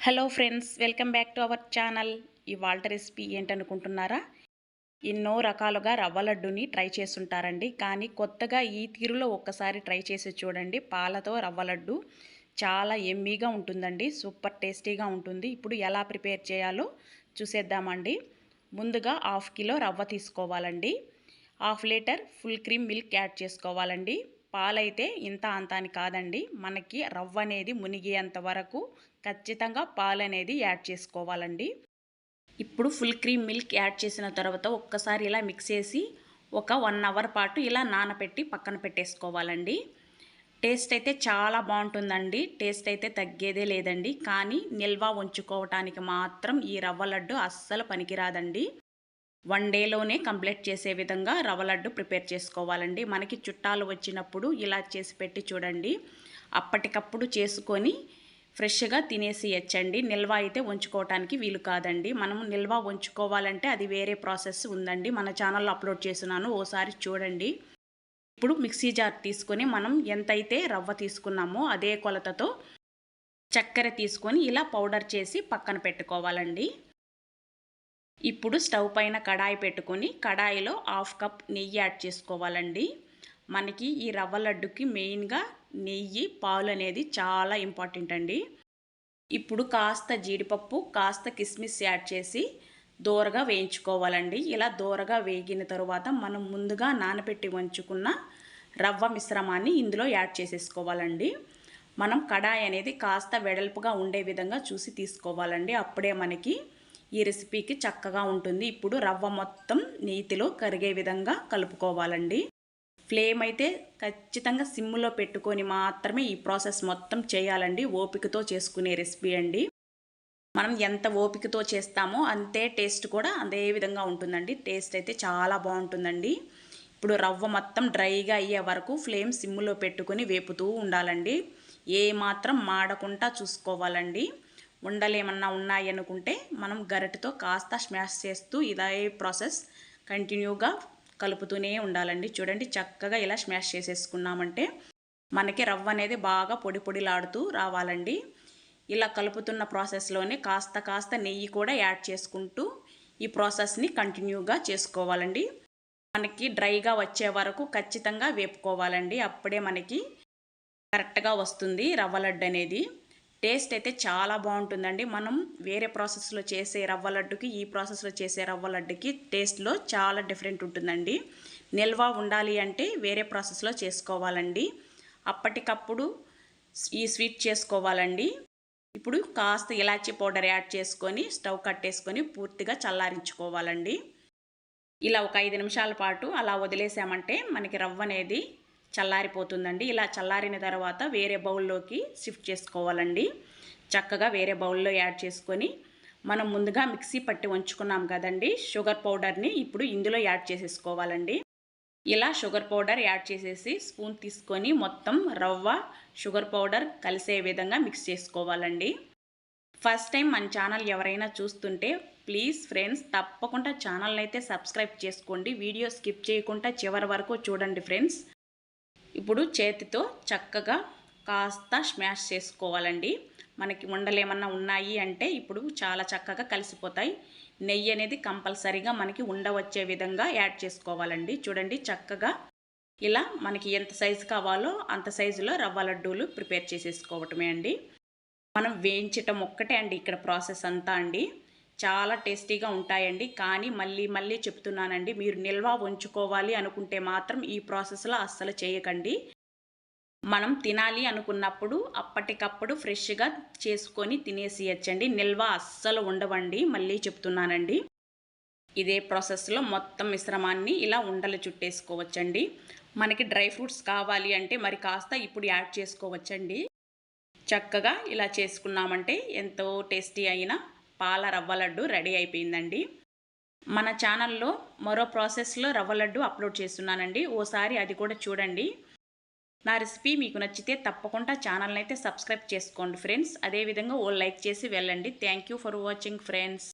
Hello friends, welcome back to our channel. ఇవాళ recipe ఏంటనుకుంటున్నారా? ఎన్నో రకాలుగా రవ్వ లడ్డుని ట్రై చేస్తుంటారండి, కానీ కొత్తగా ఈ తీరులో ఒక్కసారి ట్రై చేసి చూడండి. పాలతో రవ్వ లడ్డు చాలా ఎమ్మీగా ఉంటుందండి, సూపర్ టేస్టీగా ఉంటుంది. ఇప్పుడు ఎలా ప్రిపేర్ చేయాలో చూసేద్దామండి. ముందుగా 1/2 కిలో రవ్వ తీసుకోవాలండి. 1/2 litre full cream milk add చేసుకోవాలండి. పాలైతే ఇంత అంత అని కాదండి, మనకి రవ్వ అనేది మునిగేంత వరకు ఖచ్చితంగా పాలు అనేది యాడ్ చేసుకోవాలండి. ఇప్పుడు ఫుల్ క్రీమ్ మిల్క్ యాడ్ చేసిన తర్వాత ఒక్కసారి ఇలా మిక్స్ చేసి ఒక 1 అవర్ పాటు ఇలా నానబెట్టి పక్కన పెట్టేసుకోవాలండి. టేస్ట్ అయితే చాలా బాగుంటుందండి, టేస్ట్ అయితే తగ్గేదే లేదండి. కానీ నిల్వ ఉంచుకోవటానికి మాత్రం ఈ రవ్వ లడ్డు అస్సలు పనికిరాదండి. 1 డేలోనే కంప్లీట్ చేసే విధంగా రవ్వ లడ్డు ప్రిపేర్ చేసుకోవాలండి. మనకి చుట్టాలు వచ్చినప్పుడు ఇలా చేసి పెట్టి చూడండి, అప్పటికప్పుడు చేసుకొని ఫ్రెష్గా తినేసేయచ్చండి. నిల్వ అయితే ఉంచుకోవటానికి వీలు కాదండి. మనం నిల్వ ఉంచుకోవాలంటే అది వేరే ప్రాసెస్ ఉందండి, మన ఛానల్లో అప్లోడ్ చేస్తున్నాను, ఓసారి చూడండి. ఇప్పుడు మిక్సీ జార్ తీసుకొని మనం ఎంతైతే రవ్వ తీసుకున్నామో అదే కొలతతో చక్కెర తీసుకొని ఇలా పౌడర్ చేసి పక్కన పెట్టుకోవాలండి. ఇప్పుడు స్టవ్ పైన కడాయి పెట్టుకొని కడాయిలో 1/2 కప్ నెయ్యి యాడ్ చేసుకోవాలండి. మనకి ఈ రవ్వ లడ్డుకి మెయిన్గా నెయ్యి, పాలు అనేది చాలా ఇంపార్టెంట్ అండి. ఇప్పుడు కాస్త జీడిపప్పు, కాస్త కిస్మిస్ యాడ్ చేసి దోరగా వేయించుకోవాలండి. ఇలా దోరగా వేగిన తరువాత మనం ముందుగా నానబెట్టి ఉంచుకున్న రవ్వ మిశ్రమాన్ని ఇందులో యాడ్ చేసేసుకోవాలండి. మనం కడాయి అనేది కాస్త వెడల్పుగా ఉండే విధంగా చూసి తీసుకోవాలండి, అప్పుడే మనకి ఈ రెసిపీకి చక్కగా ఉంటుంది. ఇప్పుడు రవ్వ మొత్తం నీతిలో కరిగే విధంగా కలుపుకోవాలండి. ఫ్లేమ్ అయితే ఖచ్చితంగా సిమ్లో పెట్టుకొని మాత్రమే ఈ ప్రాసెస్ మొత్తం చేయాలండి. ఓపికతో చేసుకునే రెసిపీ అండి. మనం ఎంత ఓపికతో చేస్తామో అంతే టేస్ట్ కూడా అదే విధంగా ఉంటుందండి. టేస్ట్ అయితే చాలా బాగుంటుందండి. ఇప్పుడు రవ్వ మొత్తం డ్రైగా అయ్యే వరకు ఫ్లేమ్ సిమ్లో పెట్టుకొని వేపుతూ ఉండాలండి. ఏ మాత్రం మాడకుండా చూసుకోవాలండి. ఉండలు ఏమన్నా ఉన్నాయి అనుకుంటే మనం గరిటెతో కాస్త స్మాష్ చేస్తూ ఇదే ప్రాసెస్ కంటిన్యూగా కలుపుతూనే ఉండాలండి. చూడండి, చక్కగా ఇలా స్మాష్ చేసేసుకున్నామంటే మనకి రవ్వ అనేది బాగా పొడి పొడిలాడుతూ రావాలండి. ఇలా కలుపుతున్న ప్రాసెస్లోనే కాస్త నెయ్యి కూడా యాడ్ చేసుకుంటూ ఈ ప్రాసెస్ని కంటిన్యూగా చేసుకోవాలండి. మనకి డ్రైగా వచ్చే వరకు ఖచ్చితంగా వేపుకోవాలండి, అప్పుడే మనకి కరెక్ట్గా వస్తుంది రవ్వ లడ్డు అనేది. టేస్ట్ అయితే చాలా బాగుంటుందండి. మనం వేరే ప్రాసెస్లో చేసే రవ్వ లడ్డుకి ఈ ప్రాసెస్లో చేసే రవ్వ లడ్డుకి టేస్ట్లో చాలా డిఫరెంట్ ఉంటుందండి. నిల్వ ఉండాలి అంటే వేరే ప్రాసెస్లో చేసుకోవాలండి, అప్పటికప్పుడు ఈ స్వీట్ చేసుకోవాలండి. ఇప్పుడు కాస్త ఇలాచీ పౌడర్ యాడ్ చేసుకొని స్టవ్ కట్టేసుకొని పూర్తిగా చల్లారించుకోవాలండి. ఇలా ఒక 5 నిమిషాల పాటు అలా వదిలేసామంటే మనకి రవ్వ అనేది చల్లారిపోతుందండి. ఇలా చల్లారిన తర్వాత వేరే బౌల్లోకి షిఫ్ట్ చేసుకోవాలండి. చక్కగా వేరే బౌల్లో యాడ్ చేసుకొని మనం ముందుగా మిక్సీ పట్టి ఉంచుకున్నాం కదండి షుగర్ పౌడర్ని ఇప్పుడు ఇందులో యాడ్ చేసేసుకోవాలండి. ఇలా షుగర్ పౌడర్ యాడ్ చేసేసి స్పూన్ తీసుకొని మొత్తం రవ్వ, షుగర్ పౌడర్ కలిసే విధంగా మిక్స్ చేసుకోవాలండి. ఫస్ట్ టైం మన ఛానల్ ఎవరైనా చూస్తుంటే ప్లీజ్ ఫ్రెండ్స్ తప్పకుండా ఛానల్ని అయితే సబ్స్క్రైబ్ చేసుకోండి. వీడియో స్కిప్ చేయకుండా చివరి వరకు చూడండి ఫ్రెండ్స్. ఇప్పుడు చేతితో చక్కగా కాస్త స్మాష్ చేసుకోవాలండి. మనకి ఉండలు ఏమన్నా ఉన్నాయి అంటే ఇప్పుడు చాలా చక్కగా కలిసిపోతాయి. నెయ్యి అనేది కంపల్సరీగా మనకి ఉండవచ్చే విధంగా యాడ్ చేసుకోవాలండి. చూడండి, చక్కగా ఇలా మనకి ఎంత సైజు కావాలో అంత సైజులో రవ్వ లడ్డూలు ప్రిపేర్ చేసేసుకోవటమే అండి. మనం వేయించటం ఒక్కటే అండి ఇక్కడ ప్రాసెస్ అంతా అండి. చాలా టేస్టీగా ఉంటాయండి. కానీ మళ్ళీ చెప్తున్నానండి, మీరు నిల్వ ఉంచుకోవాలి అనుకుంటే మాత్రం ఈ ప్రాసెస్లో అస్సలు చేయకండి. మనం తినాలి అనుకున్నప్పుడు అప్పటికప్పుడు ఫ్రెష్గా చేసుకొని తినేసేయచ్చండి. నిల్వ అస్సలు ఉండవండి, మళ్ళీ చెప్తున్నానండి. ఇదే ప్రాసెస్లో మొత్తం మిశ్రమాన్ని ఇలా ఉండలు చుట్టేసుకోవచ్చండి. మనకి డ్రై ఫ్రూట్స్ కావాలి అంటే మరి కాస్త ఇప్పుడు యాడ్ చేసుకోవచ్చండి. చక్కగా ఇలా చేసుకున్నామంటే ఎంతో టేస్టీ అయిన పాల రవ్వ లడ్డు రెడీ అయిపోయిందండి. మన ఛానల్లో మరో ప్రాసెస్లో రవ్వ లడ్డు అప్లోడ్ చేస్తున్నానండి, ఓసారి అది కూడా చూడండి. నా రెసిపీ మీకు నచ్చితే తప్పకుండా ఛానల్ని అయితే సబ్స్క్రైబ్ చేసుకోండి ఫ్రెండ్స్. అదేవిధంగా ఓ లైక్ చేసి వెళ్ళండి. Thank you for watching friends.